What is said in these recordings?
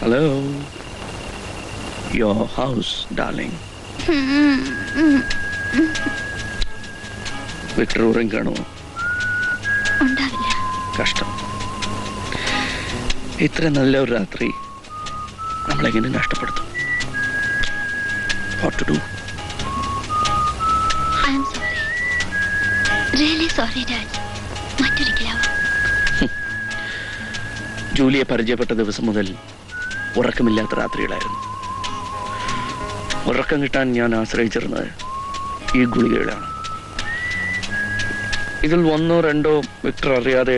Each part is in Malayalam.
Hello. Your house, darling. Victor ഉറങ്ങാണോ? കഷ്ടം. ഇത്ര നല്ല ഒരു രാത്രി നമ്മളെങ്ങനെ നഷ്ടപ്പെടുത്തും? What to do? I am sorry. Really sorry, Dad. മറ്റൊരിക്കലാവും. ജൂലിയെ പരിചയപ്പെട്ട ദിവസം മുതൽ ഉറക്കമില്ലാത്ത രാത്രികളായിരുന്നു. ഉറക്കം കിട്ടാൻ ഞാൻ ആശ്രയിച്ചിരുന്നത് ഈ ഗുളികകളാണ്. ഇതിൽ 1 or 2 വിക്ടർ അറിയാതെ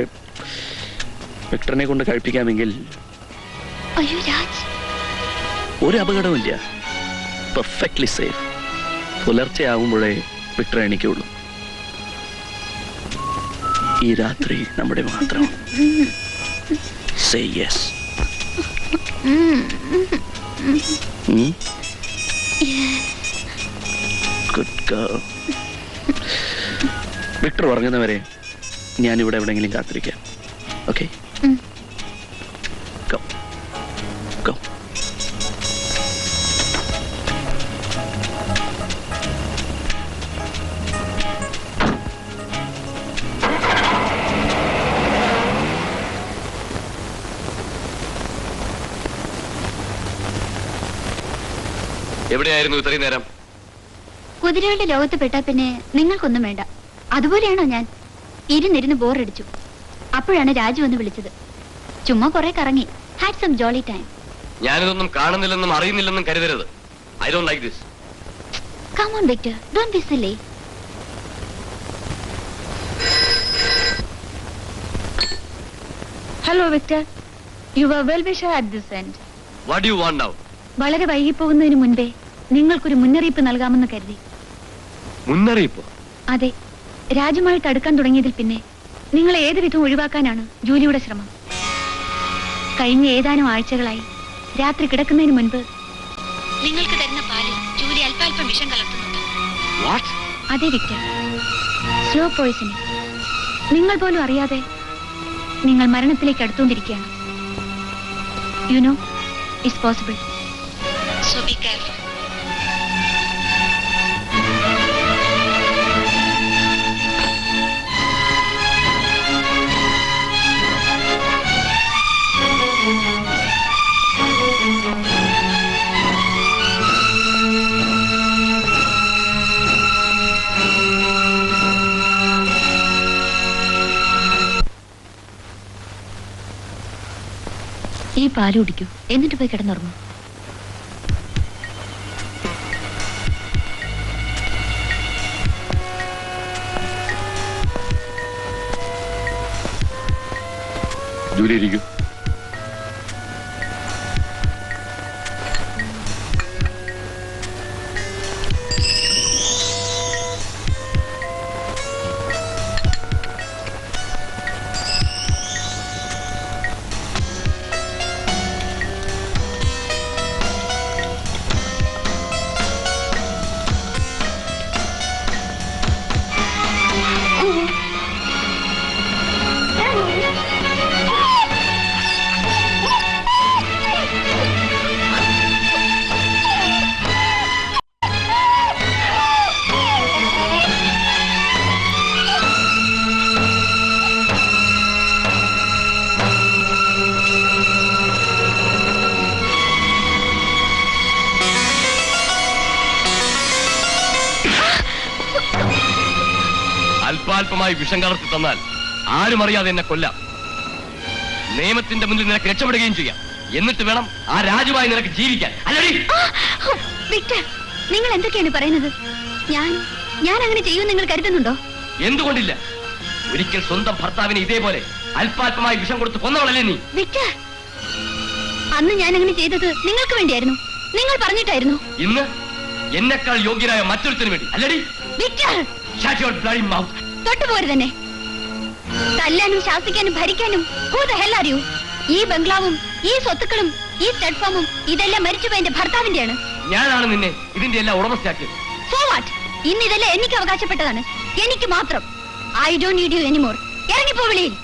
വിക്ടറിനെ കൊണ്ട് കഴിപ്പിക്കാമെങ്കിൽ ഒരു അപകടമില്ല. Perfectly safe. പുലർച്ചെ ആകുമ്പോഴേ വിക്ടർ എണീക്കുള്ളൂ. ഈ രാത്രി നമ്മുടെ മാത്രം. Say yes. Yes. Good girl. Victor ഉറങ്ങുന്നവരെ ഞാനിവിടെ എവിടെയെങ്കിലും കാത്തിരിക്കാം. ഓക്കെ? Go. Go. എവിടെയായിരുന്നു ഇത്രയും നേരം? കുതിരകളുടെ ലോകത്ത് പെട്ടാ പിന്നെ നിങ്ങൾക്കൊന്നും വേണ്ട. അതുപോലെയാണോ ഞാൻ? ഇരുന്നിരുന്ന് ബോറടിച്ചു. അപ്പോഴാണ് രാജു വന്ന് വിളിച്ചത്. ചുമ്മാ കുറെ കറങ്ങി. Had some jolly time. ഞാനിതൊന്നും കാണുന്നില്ലെന്നും അറിയുന്നില്ലെന്നും കരുതരുത്. I don't like this. Come on Victor, don't be silly. Hello Victor, your well wisher at this end. What do you want now? വളരെ വൈകിപ്പോകുന്നതിന് മുൻപേ നിങ്ങൾക്കൊരു മുന്നറിയിപ്പ് നൽകാമെന്ന് കരുതി. മുന്നറിയിപ്പ്? അതെ. രാജുമായിട്ട് അടുക്കാൻ തുടങ്ങിയതിൽ പിന്നെ നിങ്ങളെ ഏത് വിധം ഒഴിവാക്കാനാണ് ജൂലിയുടെ ശ്രമം. കഴിഞ്ഞ ഏതാനും ആഴ്ചകളായി രാത്രി കിടക്കുന്നതിന് മുൻപ് നിങ്ങൾക്ക് തരുന്ന പാലിൽ ജൂലി അല്പാൽപ്പം വിഷം കലർത്തുന്നുണ്ട്. അതെ വിക്ടർ, സ്ലോ പോയിസണിംഗ്. നിങ്ങൾ പോലും അറിയാതെ നിങ്ങൾ മരണത്തിലേക്ക് അടുത്തുകൊണ്ടിരിക്കുകയാണ്. You know it's possible. So be careful. ഈ പാല് കുടിക്കൂ, എന്നിട്ട് പോയി കിടന്നുറങ്ങും. ജൂലി ഇരിക്കൂ. അല്പാൽപമായി വിഷം കലർത്തി തന്നാൽ ആരും അറിയാതെ എന്നെ കൊല്ലാം. നിയമത്തിന്റെ മുന്നിൽ നിനക്ക് രക്ഷപ്പെടുകയും ചെയ്യാം. എന്നിട്ട് വേണം ആ രാജുവായി നിനക്ക് ജീവിക്കാൻ. വിക്ടർ, നിങ്ങൾ എന്തൊക്കെയാണ് പറയുന്നത്? ഞാൻ അങ്ങനെ ചെയ്യുമെന്ന് നിങ്ങൾ കരുതുന്നുണ്ടോ? എന്തുകൊണ്ടില്ല? ഒരിക്കൽ സ്വന്തം ഭർത്താവിനെ ഇതേപോലെ അല്പാൽപമായി വിഷം കൊടുത്ത് കൊന്നവളല്ലേ നീ? വിക്ടർ, അന്ന് ഞാൻ അങ്ങനെ ചെയ്തത് നിങ്ങൾക്ക് വേണ്ടിയായിരുന്നു. നിങ്ങൾ പറഞ്ഞിട്ടായിരുന്നു. ഇന്ന് എന്നെക്കാൾ യോഗ്യനായ മറ്റൊരുത്തിന് വേണ്ടി അല്ലടി? Victor, Shut your bloody mouth. തൊട്ടുപോര് തന്നെ. തല്ലാനും ശാസിക്കാനും ഭരിക്കാനും who the hell are you? ഈ ബംഗ്ലാവും ഈ സ്വത്തുക്കളും ഈ സ്റ്റഡ് ഫാമും ഇതെല്ലാം മരിച്ചുപോയ എന്റെ ഭർത്താവിന്റെയാണ്. ഞാനാണ് നിന്നെ ഇതിന്റെ എല്ലാം ഉടമസ്ഥയാക്കിയത്. So what? ഇന്ന് ഇതെല്ലാം എനിക്ക് അവകാശപ്പെട്ടതാണ്. എനിക്ക് മാത്രം. I don't need you anymore. ഇറങ്ങിപ്പോ വെളിയിൽ.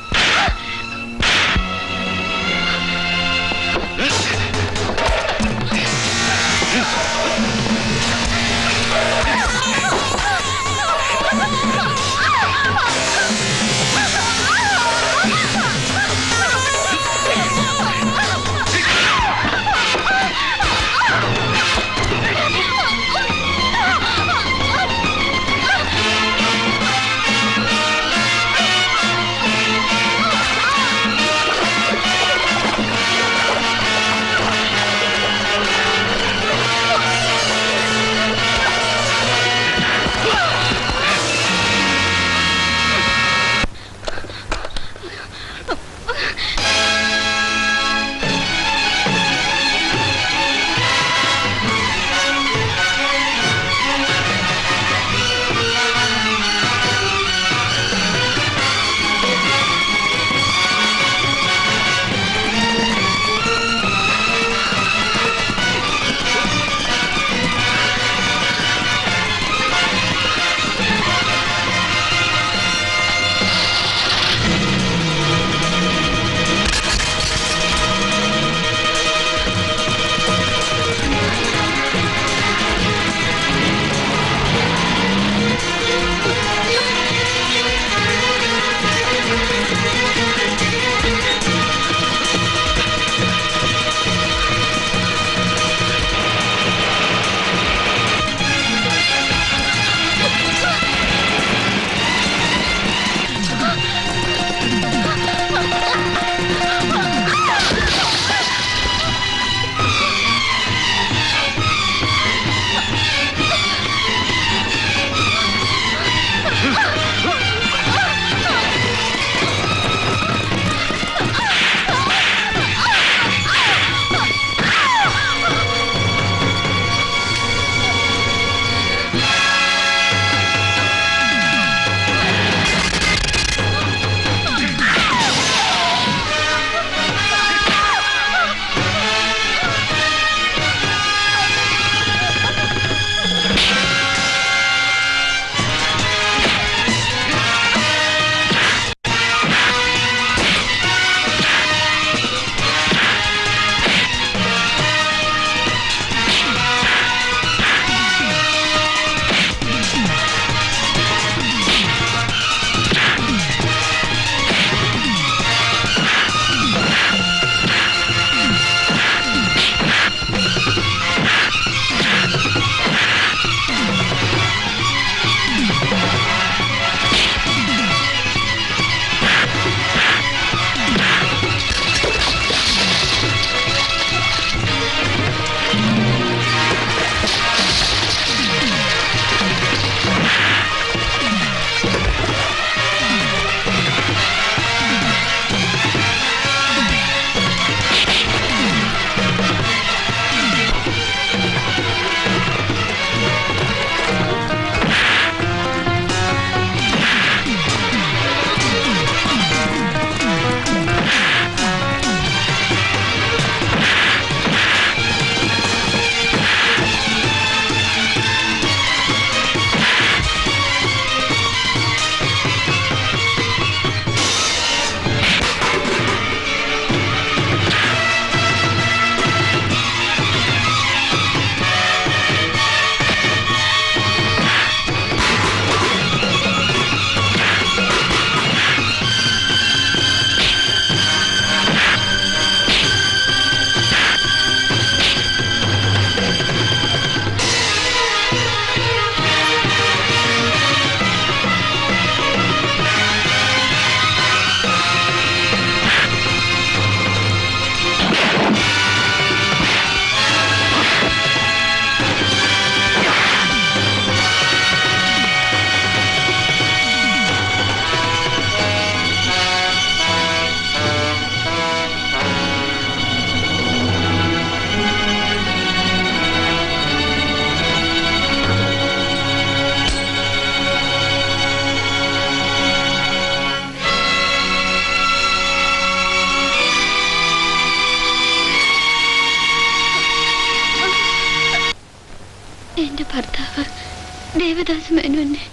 ദേവദാസ് മേനോനെ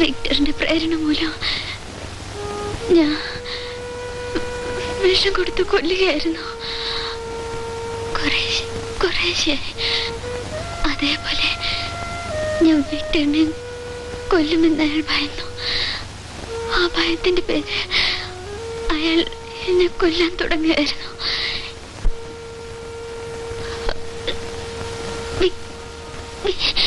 വിക്ടറിന്റെ പ്രേരണ മൂലം ഞാൻ വിഷം കൊടുത്ത് കൊല്ലുകയായിരുന്നു. കുറേശ്ശെ അതേപോലെ ഞാൻ വിക്ടറിനെ കൊല്ലുമെന്ന് അയാൾ ഭയന്നു. ആ ഭയത്തിന്റെ പേര് അയാൾ എന്നെ കൊല്ലാൻ തുടങ്ങിയായിരുന്നു. വിക്ടർ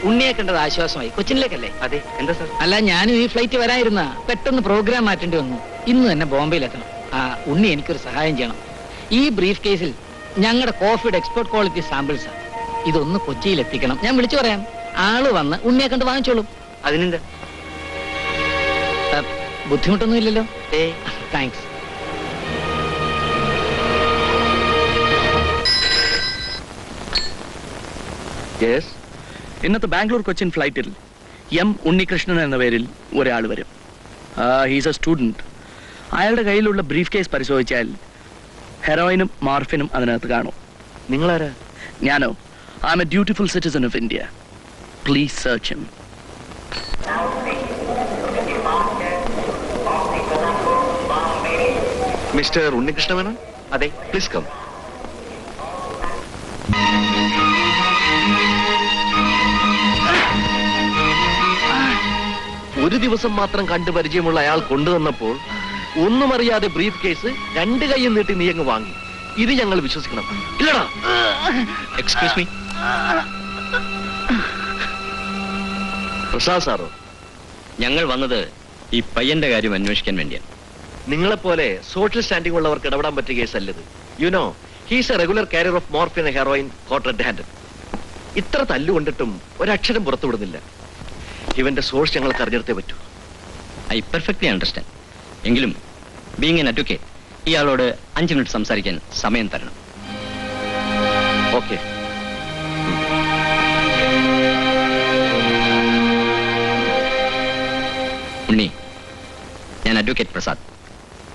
ഉണ്ണിയെ കണ്ടത് ആശ്വാസമായി. കൊച്ചിനിലേക്കല്ലേ? അതെ. എന്താ സാർ? അല്ല, ഞാനും ഈ ഫ്ലൈറ്റ് വരായിരുന്ന പെട്ടെന്ന് പ്രോഗ്രാം മാറ്റേണ്ടി വന്നു. ഇന്ന് തന്നെ ബോംബെയിലെത്തണം. ഉണ്ണി എനിക്കൊരു സഹായം ചെയ്യണം. ഈ ബ്രീഫ് കേസിൽ ഞങ്ങളുടെ കോഫിയുടെ എക്സ്പോർട്ട് ക്വാളിറ്റി സാമ്പിൾസാ. ഇതൊന്ന് കൊച്ചിയിൽ എത്തിക്കണം. ഞാൻ വിളിച്ചു പറയാം. ആള് വന്ന് ഉണ്ണിയെ കണ്ട് വാങ്ങിച്ചോളും. അതിനെന്താ? ബുദ്ധിമുട്ടൊന്നും ഇല്ലല്ലോ? താങ്ക്സ്. യെസ്. ഇന്നത്തെ ബാംഗ്ലൂർ കൊച്ചിൻ ഫ്ലൈറ്റിൽ എം ഉണ്ണികൃഷ്ണൻ എന്ന പേരിൽ ഒരാൾ വരും. He's A student. അയാളുടെ കയ്യിലുള്ള ബ്രീഫ് കേസ് പരിശോധിച്ചാൽ ഹെറോയിനും മാർഫിനും അതിനകത്ത് കാണും. നിങ്ങളാരാ? ഞാനോ? I am a dutiful citizen of India. Please search him. Mister Unnikrishna Menon? അതെ. Please come. ഒരു ദിവസം മാത്രം കണ്ടു പരിചയമുള്ള അയാൾ കൊണ്ടുവന്നപ്പോൾ ഒന്നും അറിയാതെ ബ്രീഫ് കേസ് രണ്ട് കൈയും നീട്ടി നീ അങ്ങ് വാങ്ങി. ഇത് ഞങ്ങൾ വിശ്വസിക്കണം, ഇല്ലടാ? Excuse me. പ്രസാദ് സാറോ? ഞങ്ങൾ വന്നത് ഈ പയ്യന്റെ കാര്യം അന്വേഷിക്കാൻ വേണ്ടിയാണ്. നിങ്ങളെപ്പോലെ സോഷ്യൽ സ്റ്റാൻഡിംഗ് ഉള്ളവർക്ക് ഇടപെടാൻ പറ്റിയ കേസല്ലത്. You know, he's a regular carrier of morphine and heroin caught red handed. ഇത്ര തല്ലുകൊണ്ടിട്ടും ഒരക്ഷരം പുറത്തുവിടുന്നില്ല. ഇവന്റെ സോഴ്സ് ഞങ്ങൾക്ക് അറിഞ്ഞെടുത്തേ പറ്റൂ. I perfectly understand. എങ്കിലും ബീങ് എൻ അഡ്വക്കേറ്റ്, ഇയാളോട് 5 മിനിറ്റ് സംസാരിക്കാൻ സമയം തരണം. ഓക്കെ. ഉണ്ണി, ഞാൻ അഡ്വക്കേറ്റ് പ്രസാദ്,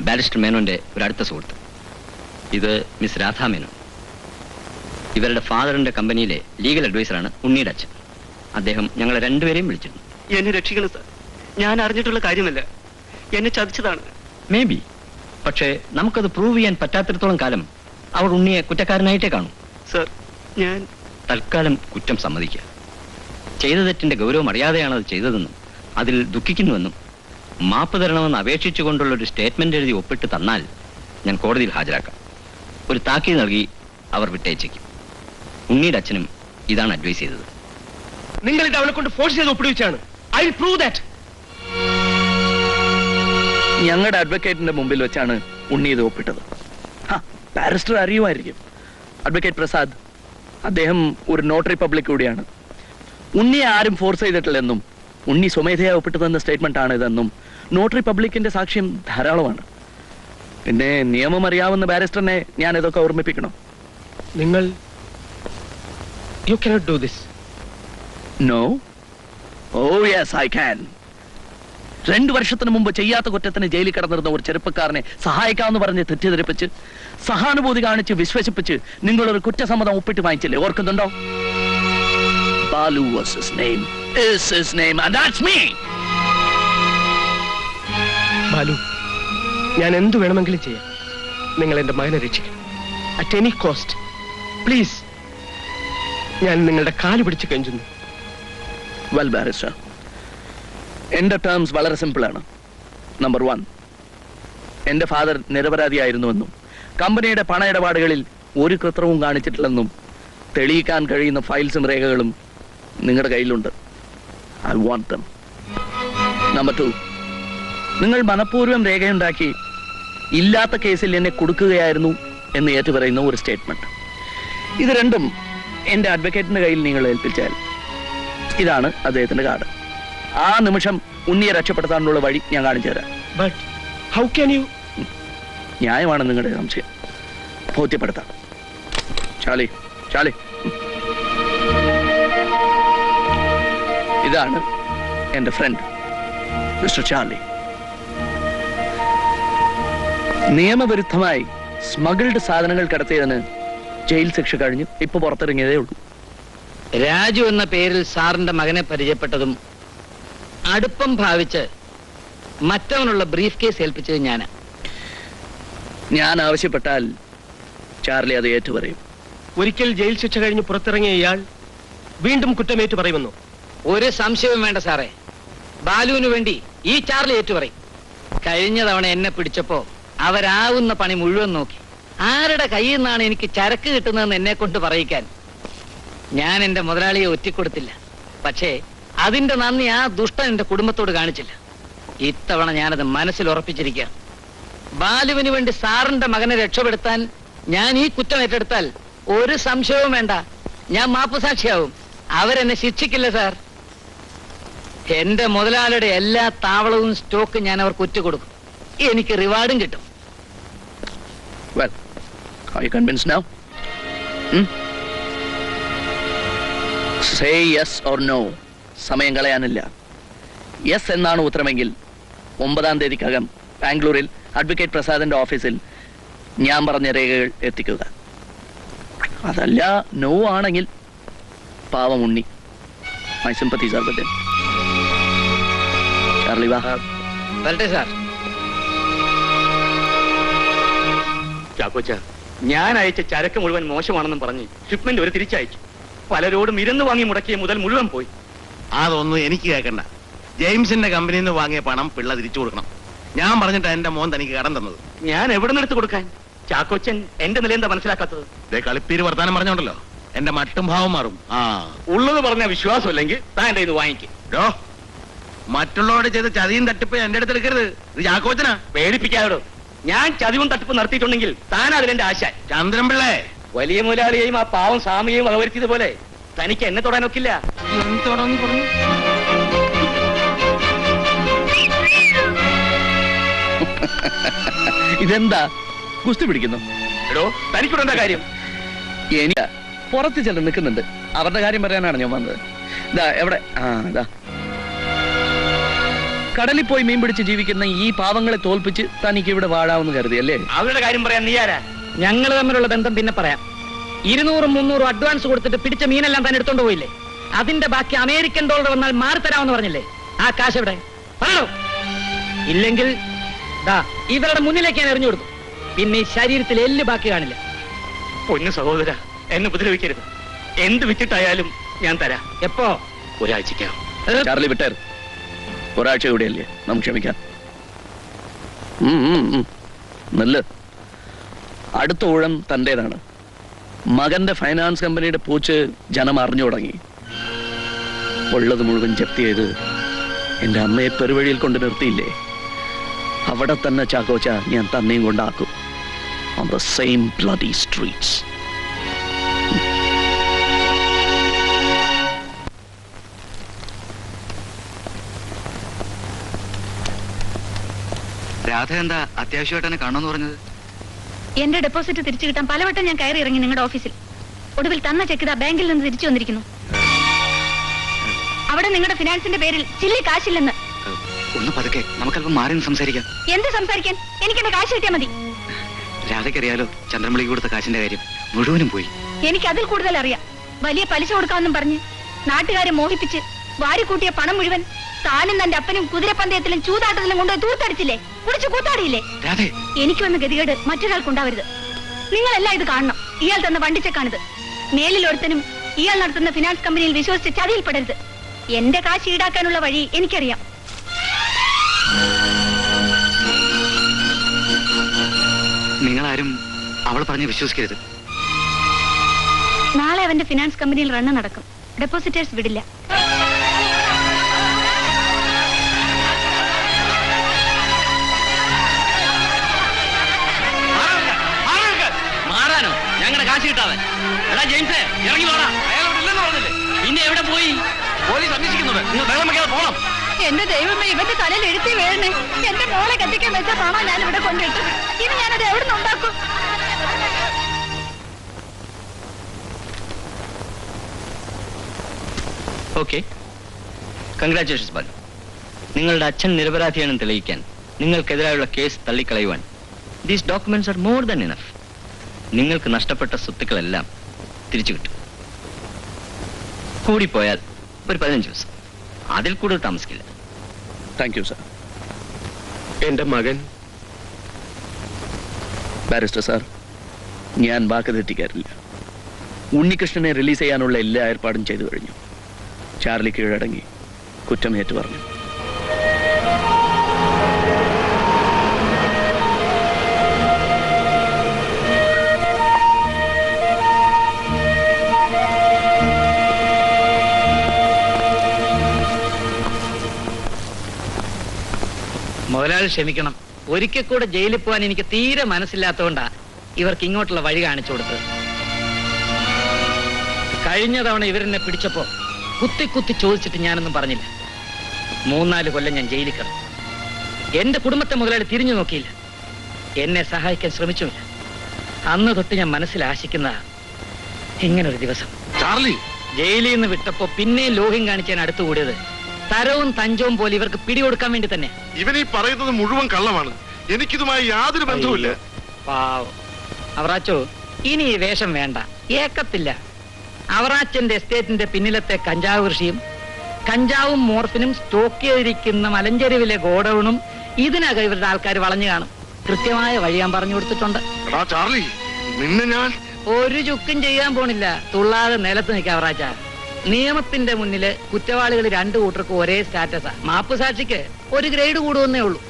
ബാരിസ്റ്റർ മേനോന്റെ ഒരു അടുത്ത സുഹൃത്ത്. ഇത് മിസ് രാധാ മേനോൻ. ഇവരുടെ ഫാദറിന്റെ കമ്പനിയിലെ ലീഗൽ അഡ്വൈസറാണ് ഉണ്ണിയുടെ അച്ഛൻ. അദ്ദേഹം ഞങ്ങളെ രണ്ടുപേരെയും വിളിച്ചിരുന്നു. എന്നെ രക്ഷിക്കണം സാർ. ഞാൻ അറിഞ്ഞിട്ടുള്ള കാര്യമല്ല. എന്നെ ചതിച്ചതാണ്. May be. പക്ഷേ നമുക്കത് പ്രൂവ് ചെയ്യാൻ പറ്റാത്തിടത്തോളം കാലം അവർ ഉണ്ണിയെ കുറ്റക്കാരനായിട്ടേ കാണും. സാർ, ഞാൻ തൽക്കാലം കുറ്റം സമ്മതിക്കുക. ചെയ്ത തെറ്റിന്റെ ഗൗരവം അറിയാതെയാണ് അത് ചെയ്തതെന്നും അതിൽ ദുഃഖിക്കുന്നുവെന്നും മാപ്പ് തരണമെന്ന് അപേക്ഷിച്ചുകൊണ്ടുള്ള ഒരു സ്റ്റേറ്റ്മെന്റ് എഴുതി ഒപ്പിട്ട് തന്നാൽ ഞാൻ കോടതിയിൽ ഹാജരാക്കാം. ഒരു താക്കീത് നൽകി അവർ വിട്ടയച്ചേക്കും. ഉണ്ണിയുടെ അച്ഛനും ഇതാണ് അഡ്വൈസ് ചെയ്തത്. നിങ്ങൾ ഇത് അവനെ കൊണ്ട് ഫോഴ്സ് ചെയ്ത് ഒപ്പിടിച്ചാണ്. I will prove that. ഞങ്ങളുടെ അഡ്വക്കേറ്റിന്റെ മുമ്പിൽ വെച്ചാണ് ഉണ്ണി ഇത് ഒപ്പിട്ടത്. ബാരിസ്റ്റർ അറിയുമായിരിക്കും. അഡ്വക്കേറ്റ് പ്രസാദ്, അദ്ദേഹം ഒരു നോട്ടറി പബ്ലിക് കൂടിയാണ്. ഉണ്ണിയെ ആരും ഫോഴ്സ് ചെയ്തിട്ടില്ലെന്നും ഉണ്ണി സ്വമേധയാ ഒപ്പിട്ട് തന്ന സ്റ്റേറ്റ്മെന്റ് ആണ് ഇതെന്നും നോട്ടറി പബ്ലിക്കിന്റെ സാക്ഷ്യം ധാരാളമാണ്. പിന്നെ നിയമം അറിയാവുന്ന ബാരിസ്റ്ററിനെ ഞാൻ ഇതൊക്കെ ഓർമ്മിപ്പിക്കണോ? നിങ്ങൾ you cannot do this. No. Oh yes I can. 2 വർഷത്തിന് മുമ്പ് ചെയ്യാത്ത കുറ്റത്തിന് ജയിലിൽ കിടന്നിരുന്ന ഒരു ചെറുപ്പക്കാരനെ സഹായിക്കാമെന്ന് പറഞ്ഞ് തെറ്റിദ്ധരിപ്പിച്ച് സഹാനുഭൂതി കാണിച്ച് വിശ്വസിപ്പിച്ച് നിങ്ങളൊരു കുറ്റസമ്മതം ഒപ്പിട്ട് വാങ്ങിച്ചില്ലേ? ഓർക്കുന്നുണ്ടോ? Balu was his name, is his name, and that's me. Balu, ഞാൻ എന്തു വേണമെങ്കിലും ചെയ്യാം. നിങ്ങൾ എന്റെ മകനെ രക്ഷിക്കണം. At any cost please. ഞാൻ നിങ്ങളുടെ കാല് പിടിച്ച് കെഞ്ചുന്നു. വെൽ ബാരിസ്റ്റർ, എന്റെ ടേംസ് വളരെ സിമ്പിളാണ്. നമ്പർ 1, എന്റെ ഫാദർ നിരപരാധിയായിരുന്നുവെന്നും കമ്പനിയുടെ പണ ഇടപാടുകളിൽ ഒരു കൃത്രിമവും കാണിച്ചിട്ടില്ലെന്നും തെളിയിക്കാൻ കഴിയുന്ന ഫയൽസും രേഖകളും നിങ്ങളുടെ കയ്യിലുണ്ട്. I want dum. നമ്പർ 2, നിങ്ങൾ മനഃപൂർവ്വം രേഖയുണ്ടാക്കി ഇല്ലാത്ത കേസിൽ എന്നെ കൊടുക്കുകയായിരുന്നു എന്ന് ഏറ്റുപറയുന്ന ഒരു സ്റ്റേറ്റ്മെന്റ്. ഇത് രണ്ടും എന്റെ അഡ്വക്കേറ്റിന്റെ കയ്യിൽ നിങ്ങൾ ഏൽപ്പിച്ചാൽ ഇതാണ് അദ്ദേഹത്തിന്റെ കാർഡ്. ആ നിമിഷം ഉണ്ണിയെ രക്ഷപ്പെടുത്താനുള്ള വഴി ഞാൻ കാണിച്ചു തരാം. But how can you? ന്യായമാണ് നിങ്ങളുടെ സംശയം, ബോധ്യപ്പെടുത്താം. ചാലി ചാലി, ഇതാണ് എന്റെ ഫ്രണ്ട് മിസ്റ്റർ ചാർലി. നിയമവിരുദ്ധമായി സ്മഗിൾഡ് സാധനങ്ങൾ കടത്തിയതിന് ജയിൽ ശിക്ഷ കഴിഞ്ഞ് ഇപ്പൊ പുറത്തിറങ്ങിയതേ ഉള്ളൂ. രാജു എന്ന പേരിൽ സാറിന്റെ മകനെ പരിചയപ്പെട്ടതും അടുപ്പം ഭാവിച്ച് മറ്റവനുള്ള ബ്രീഫ് കേസ് ഏൽപ്പിച്ചത് ഞാനാ. ഞാൻ ആവശ്യപ്പെട്ടാൽ ചാർലി അത് ഏറ്റുപറയും. ഒരിക്കൽ ജയിൽ ശിക്ഷ കഴിഞ്ഞ് പുറത്തിറങ്ങിയ ഇയാൾ വീണ്ടും കുറ്റമേറ്റു പറയുമെന്നോ? ഒരു സംശയവും വേണ്ട സാറേ, ബാലുവിന് വേണ്ടി ഈ ചാർലി ഏറ്റുപറയും. കഴിഞ്ഞ തവണ എന്നെ പിടിച്ചപ്പോ അവരാവുന്ന പണി മുഴുവൻ നോക്കി. ആരുടെ കയ്യിൽ നിന്നാണ് എനിക്ക് ചരക്ക് കിട്ടുന്നതെന്ന് എന്നെ കൊണ്ട് പറയിക്കാൻ ഞാൻ എന്റെ മുതലാളിയെ ഒറ്റിക്കൊടുത്തില്ല. പക്ഷേ അതിന്റെ നന്ദി ആ ദുഷ്ടൻ എന്റെ കുടുംബത്തോട് കാണിച്ചില്ല. ഇത്തവണ ഞാനത് മനസ്സിൽ ഉറപ്പിച്ചിരിക്കുക. ബാലുവിന് വേണ്ടി സാറിന്റെ മകനെ രക്ഷപ്പെടുത്താൻ ഞാൻ ഈ കുറ്റം ഏറ്റെടുത്താൽ ഒരു സംശയവും വേണ്ട, ഞാൻ മാപ്പുസാക്ഷിയാവും. അവരെന്നെ ശിക്ഷിക്കില്ല സാർ. എന്റെ മുതലാളിയുടെ എല്ലാ താവളവും സ്റ്റോക്കും ഞാൻ അവർക്ക് ഒറ്റുകൊടുക്കും. എനിക്ക് റിവാർഡും കിട്ടും. Well, are you convinced now? Say yes or no. സമയം കളയാനില്ല. യെസ് എന്നാണ് ഉത്തരമെങ്കിൽ 9-ാം തീയതിക്കകം ബാംഗ്ലൂരിൽ അഡ്വക്കേറ്റ് പ്രസാദിന്റെ ഓഫീസിൽ ഞാൻ പറഞ്ഞ രേഖകൾ എത്തിക്കുക. അതല്ല നോ ആണെങ്കിൽ പാവം ഉണ്ണി. My sympathies are with him. Charlie വാ. വരട്ടെ സാർ. ചാക്കോച്ച, ഞാൻ അയച്ച ചരക്ക് മുഴുവൻ മോശമാണെന്നും പറഞ്ഞ് ഷിപ്മെന്റ് ഒരു തിരിച്ചയച്ചു. പലരോടും ഇരുന്ന് വാങ്ങി മുടക്കിയ മുതൽ മുഴുവൻ പോയി. അതൊന്നും എനിക്ക് കേൾക്കണ്ട. ജെയിംസിന്റെ കമ്പനിയിൽ നിന്ന് വാങ്ങിയ പണം പിള്ള തിരിച്ചു കൊടുക്കണം. ഞാൻ പറഞ്ഞിട്ടാ എന്റെ മോൻ തനിക്ക് കടം തന്നത്. ഞാൻ എവിടെ നിന്ന് എടുത്തു കൊടുക്കാൻ? ചാക്കോച്ചൻ എന്റെ നില എന്താ മനസ്സിലാക്കാത്തത്? കളിപ്പീര് വർത്താനം പറഞ്ഞോണ്ടല്ലോ എന്റെ മട്ടും ഭാവം മാറും. ഉള്ളത് പറഞ്ഞ വിശ്വാസമില്ലെങ്കിൽ താൻ എന്റെ ഇത് വാങ്ങിക്കും. മറ്റുള്ളവരോട് ചെയ്ത് ചതിയും തട്ടിപ്പ് എന്റെ അടുത്ത് എടുക്കരുത്. ഇത് ചാക്കോച്ചനാ. പേടിപ്പിക്കാതോ. ഞാൻ ചതിവും തട്ടിപ്പ് നടത്തിയിട്ടുണ്ടെങ്കിൽ താൻ അതിലെന്റെ ആശാൻ. ചന്ദ്രൻ പിള്ളേ, വലിയ മുതലാളിയെയും ആ പാവം സ്വാമിയെയും വകവരുത്തിയതുപോലെ തനിക്ക് എന്നെ തൊടാനൊക്കില്ല. ഇതെന്താ ഗുസ്തി പിടിക്കുന്നു? എടോ, തനിക്കൂടെ എന്താ കാര്യം? എനിക്ക് പുറത്ത് ചിലർ നിൽക്കുന്നുണ്ട്, അവരുടെ കാര്യം പറയാനാണ് ഞാൻ വന്നത്. ഇതാ എവിടെ? ഇതാ കടലിൽ പോയി മീൻ പിടിച്ച് ജീവിക്കുന്ന ഈ പാവങ്ങളെ തോൽപ്പിച്ച് തനിക്ക് ഇവിടെ വാഴാവുന്ന കരുതി അല്ലേ? അവരുടെ കാര്യം പറയാൻ നീ ആരാ? ഞങ്ങൾ തമ്മിലുള്ള ബന്ധം പിന്നെ പറയാം. 200-300 അഡ്വാൻസ് കൊടുത്തിട്ട് പിടിച്ച മീനെല്ലാം താൻ എടുത്തോണ്ട് പോയില്ലേ? അതിന്റെ ബാക്കി അമേരിക്കൻ ഡോളർ വന്നാൽ മാറിത്തരാമെന്ന് പറഞ്ഞില്ലേ? ആ കാശ് എവിടെ? പറയണോ? ഇല്ലെങ്കിൽ ദാ ഇവരുടെ മുന്നിലേക്ക് ഞാൻ എറിഞ്ഞു കൊടുത്തു. പിന്നെ ഈ ശരീരത്തിൽ എല്ല് ബാക്കി കാണില്ല. പൊന്നു സഹോദര, എന്നെ ഉപദ്രവിക്കരുത്. എന്ത് വിറ്റിട്ടായാലും ഞാൻ തരാം. എപ്പോ? ഒരാഴ്ചക്കകം. ചാർലി വിട്ടേർ. ഒരാഴ്ച കൂടിയല്ലേ, നമുക്ക് ക്ഷമിക്കാം. നല്ല അടുത്ത ഊഴം തന്റേതാണ്. മകന്റെ ഫൈനാൻസ് കമ്പനിയുടെ പൂച്ച് ജനം അറിഞ്ഞു തുടങ്ങി. ഉള്ളത് മുഴുവൻ ജപ്തി ചെയ്ത് എന്റെ അമ്മയെ പെരുവഴിയിൽ കൊണ്ട് നിർത്തിയില്ലേ? അവിടെ തന്നെ ചാക്കോച്ച ഞാൻ തന്നെയും കൊണ്ടാക്കും. On the same bloody streets. Radha എന്താ അത്യാവശ്യമായിട്ട് എന്നെ കാണണമെന്ന് പറഞ്ഞത്? എന്റെ ഡെപ്പോസിറ്റ് തിരിച്ചു കിട്ടാൻ പലവട്ടം ഞാൻ കയറി ഇറങ്ങി നിങ്ങളുടെ ഓഫീസിൽ. ഒടുവിൽ തന്ന ചെക്ക് ഇതാ ബാങ്കിൽ നിന്ന് തിരിച്ചു വന്നിരിക്കുന്നു. അവിടെ നിങ്ങളുടെ ഫിനാൻസിന്റെ പേരിൽ ചില്ലി കാശില്ലെന്ന്. ഒന്ന് പതുക്കെ, നമുക്കല്പം മാറി സംസാരിക്കാം. എന്ത് സംസാരിക്കാൻ? എനിക്ക് എന്റെ കാശ് കിട്ടിയാൽ മതി. രാധയ്ക്കറിയാലോ ചന്ദ്രമളിക്ക് കൊടുത്ത കാശിന്റെ കാര്യം മുഴുവനും പോയി. എനിക്ക് അതിൽ കൂടുതൽ അറിയാം. വലിയ പലിശ കൊടുക്കാമെന്നും പറഞ്ഞ് നാട്ടുകാരെ മോഹിപ്പിച്ച് വാരിക്കൂട്ടിയ പണം മുഴുവൻ താനും തന്റെ അപ്പനും കുതിരപ്പന്തയത്തിലും ചൂതാട്ടത്തിലും കൊണ്ടുപോയി തൂത്തടിച്ചില്ലേ? കുടിച്ചു കൂത്താടിയില്ലേ? എനിക്ക് വന്ന ഗതികേട് മറ്റൊരാൾക്കുണ്ടാവരുത്. നിങ്ങളെല്ലാം ഇത് കാണണം. ഇയാൾ തന്ന വണ്ടിച്ചെക്കാണിത്. മേലിൽ ഒരുത്തനും ഇയാൾ നടത്തുന്ന ഫിനാൻസ് കമ്പനിയിൽ വിശ്വസിച്ച് ചതിയിൽപ്പെടരുത്. എന്റെ കാശ് ഈടാക്കാനുള്ള വഴി എനിക്കറിയാം. നിങ്ങളാരും അവൾ പറഞ്ഞ് വിശ്വസിക്കരുത്. നാളെ അവന്റെ ഫിനാൻസ് കമ്പനിയിൽ റണ്ണ് നടക്കും. ഡെപ്പോസിറ്റേഴ്സ് വിടില്ല. മാറാനോ? ഞങ്ങളുടെ കാശ് കിട്ടാതെ. എടാ ജെയിംസേ, ഇറങ്ങി വാടാ. അയാളോട് ഇല്ലെന്ന് പറഞ്ഞില്ലേ? പിന്നെ എവിടെ പോയി? പോലീസ് അന്വേഷിക്കുന്നുണ്ട്. നിങ്ങൾ വെള്ളം വെക്കാതെ പോകണം. എന്റെ ദൈവമേ, ഇവന്റെ തലയിൽ എഴുത്തി വീഴണേ. എന്റെ മോളെ കത്തിക്കാൻ വെച്ച പണം ഞാൻ ഇവിടെ കൊണ്ടിട്ടു. ഇനി ഞാനത് എവിടെ നിന്ന് ഉണ്ടാക്കും? Okay, congratulations Balu. നിങ്ങളുടെ അച്ഛൻ നിരപരാധിയാണെന്ന് തെളിയിക്കാൻ നിങ്ങൾക്കെതിരായുള്ള കേസ് തള്ളിക്കളയുവാൻ these documents are more than enough. നിങ്ങൾക്ക് നഷ്ടപ്പെട്ട സ്വത്തുക്കളെല്ലാം തിരിച്ചു കിട്ടും. കൂടിപ്പോയാൽ ഒരു 15 ദിവസം, അതിൽ കൂടുതൽ താമസിക്കില്ല. Thank you sir. എന്റെ മകൻ ബാരിസ്റ്റർ സാർ, ഞാൻ വാക്ക് തെറ്റിക്കാറില്ല. ഉണ്ണികൃഷ്ണനെ റിലീസ് ചെയ്യാനുള്ള എല്ലാ ഏർപ്പാടും ചെയ്തു കഴിഞ്ഞു. ചാർലി കീഴടങ്ങി കുറ്റം ഏറ്റു പറഞ്ഞു. മുതലാളി ക്ഷമിക്കണം. ഒരിക്കൽ കൂടെ ജയിലിൽ പോകാൻ എനിക്ക് തീരെ മനസ്സില്ലാത്തതുകൊണ്ടാ ഇവർക്ക് ഇങ്ങോട്ടുള്ള വഴി കാണിച്ചു കൊടുത്തത്. കഴിഞ്ഞ തവണ ഇവരെന്നെ പിടിച്ചപ്പോ കുത്തി കുത്തി ചോദിച്ചിട്ട് ഞാനൊന്നും പറഞ്ഞില്ല. 3-4 കൊല്ലം ഞാൻ ജയിലിൽ കിടന്നു. എന്റെ കുടുംബത്തെ മുതലാളി തിരിഞ്ഞു നോക്കിയില്ല, എന്നെ സഹായിക്കാൻ ശ്രമിച്ചുമില്ല. അന്ന് തൊട്ട് ഞാൻ മനസ്സിൽ ആശിക്കുന്ന ഇങ്ങനൊരു ദിവസം. ചാർലി, ജയിലിൽ നിന്ന് വിട്ടപ്പോ പിന്നെ ലോഹ്യം കാണിക്കാൻ അടുത്തുകൂടിയത് തരവും തഞ്ചവും പോലെ ഇവർക്ക് പിടികൊടുക്കാൻ വേണ്ടി തന്നെ. ഇവൻ ഈ പറയുന്നത് മുഴുവൻ കള്ളമാണ്. എനിക്കിതുമായി യാതൊരു ബന്ധവുമില്ല. പാവം അവറാച്ചോ, ഇനി ഈ വേഷം വേണ്ട, ഏക്കത്തില്ല. അവറാച്ചന്റെ എസ്റ്റേറ്റിന്റെ പിന്നിലത്തെ കഞ്ചാവ് കൃഷിയും കഞ്ചാവും മോർഫിനും സ്റ്റോക്ക് ചെയ്തിരിക്കുന്ന മലഞ്ചെരുവിലെ ഗോഡൌണും ഇതിനകം ഇവരുടെ ആൾക്കാർ വളഞ്ഞു കാണും. കൃത്യമായ വഴി ഞാൻ പറഞ്ഞു കൊടുത്തിട്ടുണ്ട്. ചാർലി, നിന്നെ ഞാൻ ഒരു ചുക്കും ചെയ്യാൻ പോണില്ല. തുള്ളാതെ നിലത്ത് നിൽക്കാം അവറാച്ച. നിയമത്തിന്റെ മുന്നില് കുറ്റവാളികൾ 2 കൂട്ടർക്കും ഒരേ സ്റ്റാറ്റസാ. മാപ്പ് സാക്ഷിക്ക് ഒരു ഗ്രേഡ് കൂടുവന്നേ ഉള്ളൂ.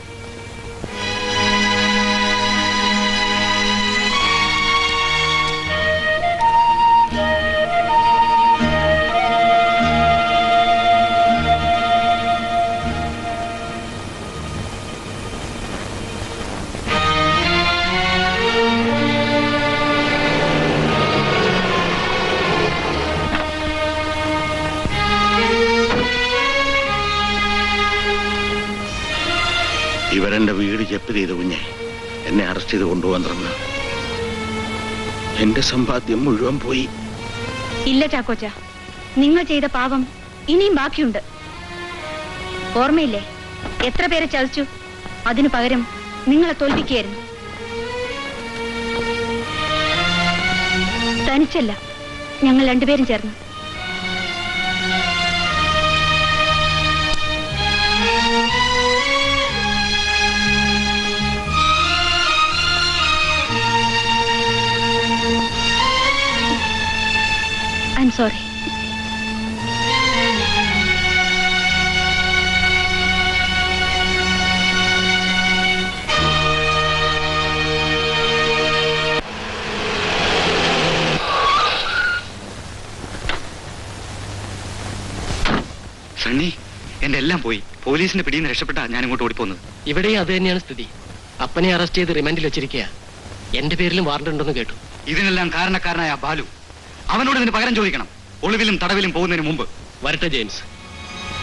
ഇവരെന്റെ വീട് ജപ്തി ചെയ്തു കുഞ്ഞെ. എന്നെ അറസ്റ്റ് ചെയ്ത് കൊണ്ടുപോകാൻ തുടങ്ങുക. എന്റെ സമ്പാദ്യം മുഴുവൻ പോയി. ഇല്ല ചാക്കോച്ച, നിങ്ങൾ ചെയ്ത പാവം ഇനിയും ബാക്കിയുണ്ട്. ഓർമ്മയില്ലേ എത്ര പേരെ ചതിച്ചു? അതിനു പകരം നിങ്ങളെ തോൽപ്പിക്കുകയായിരുന്നു. തനിച്ചല്ല, ഞങ്ങൾ 2 പേരും ചേർന്ന്. I'm sorry. സണ്ണി, എന്റെ എല്ലാം പോയി. പോലീസിന്റെ പിടിയിൽ നിന്ന് രക്ഷപ്പെട്ടാ ഞാൻ ഇങ്ങോട്ട് ഓടിപ്പോന്നത്. ഇവിടെയും അത് തന്നെയാണ് സ്ഥിതി. അപ്പനെ അറസ്റ്റ് ചെയ്ത് റിമാൻഡിൽ വെച്ചിരിക്കുക. എന്റെ പേരിലും വാറണ്ട് ഉണ്ടെന്ന് കേട്ടു. ഇതിനെല്ലാം കാരണക്കാരനായ ബാലു, അവനോട് ഇതിന് പകരം ചോദിക്കണം. ഒളിവിലും തടവിലും പോകുന്നതിന് മുമ്പ്. വരട്ടെ ജെയിംസ്,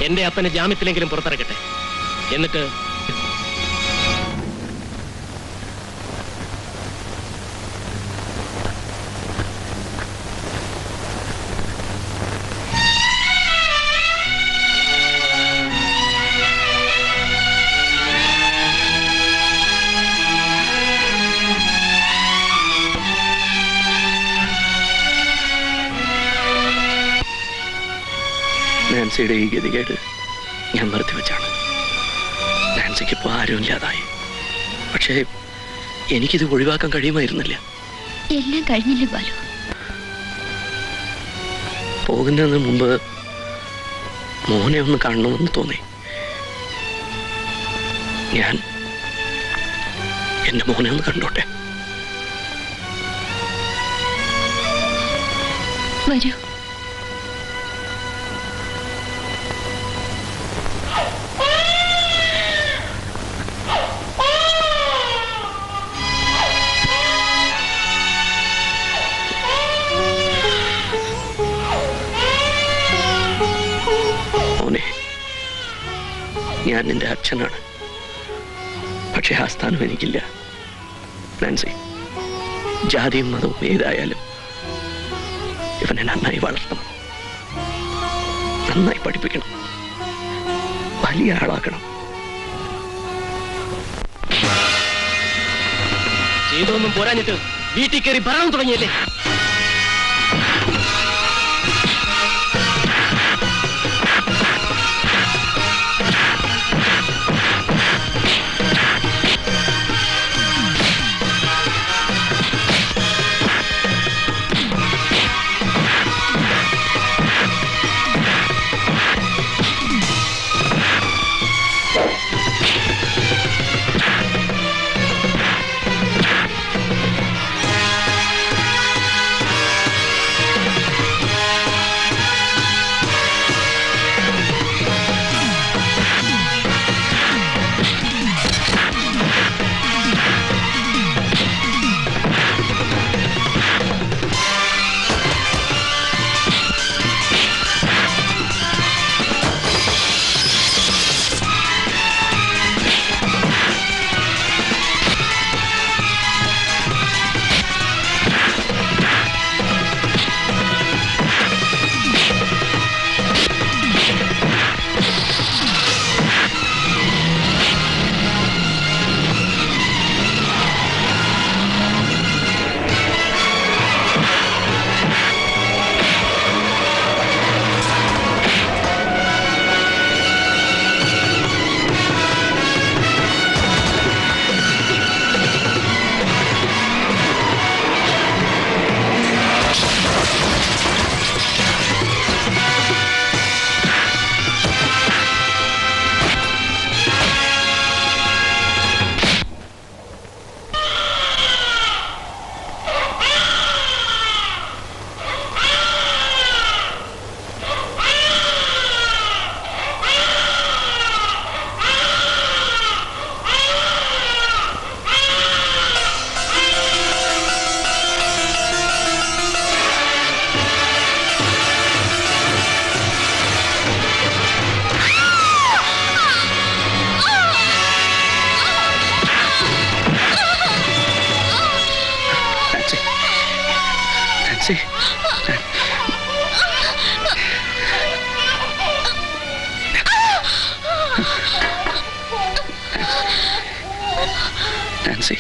എന്റെ അപ്പനെ ജാമ്യത്തിലെങ്കിലും പുറത്തിറക്കട്ടെ. എന്നിട്ട് നാൻസിയുടെ ഈ ഗതികേട് ഞാൻ നിർത്തിവെച്ചാണ്. നാൻസിക്ക് ഇപ്പോൾ ആരും ഇല്ലാതായി. പക്ഷേ എനിക്കിത് ഒഴിവാക്കാൻ കഴിയുമായിരുന്നില്ല. എല്ലാം കഴിഞ്ഞില്ലേ ബാലു? പോകുന്നതിന് മുമ്പ് മോനെ ഒന്ന് കാണണമെന്ന് തോന്നി. ഞാൻ എന്റെ മോനെ ഒന്ന് കണ്ടോട്ടെ. വരൂ. ഞാൻ നിന്റെ അച്ഛനാണ്. പക്ഷെ ആ സ്ഥാനം എനിക്കില്ല. നാൻസി, ജാതിയും മതവും ഏതായാലും ഇവനെ നന്നായി വളർത്തണം, നന്നായി പഠിപ്പിക്കണം, വലിയ ആളാക്കണം. ചെയ്തൊന്നും പോരാഞ്ഞിട്ട് വീട്ടിൽ കയറി ഭരണം തുടങ്ങിയല്ലേ? നാൻസി,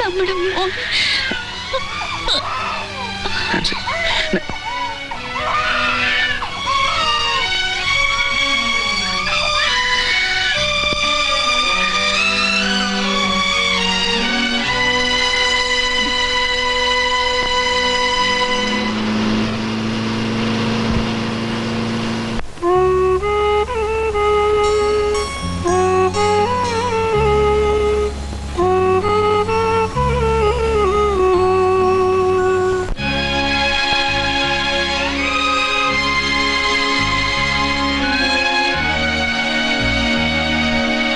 നമ്മുടെ മോൻ നാൻസി,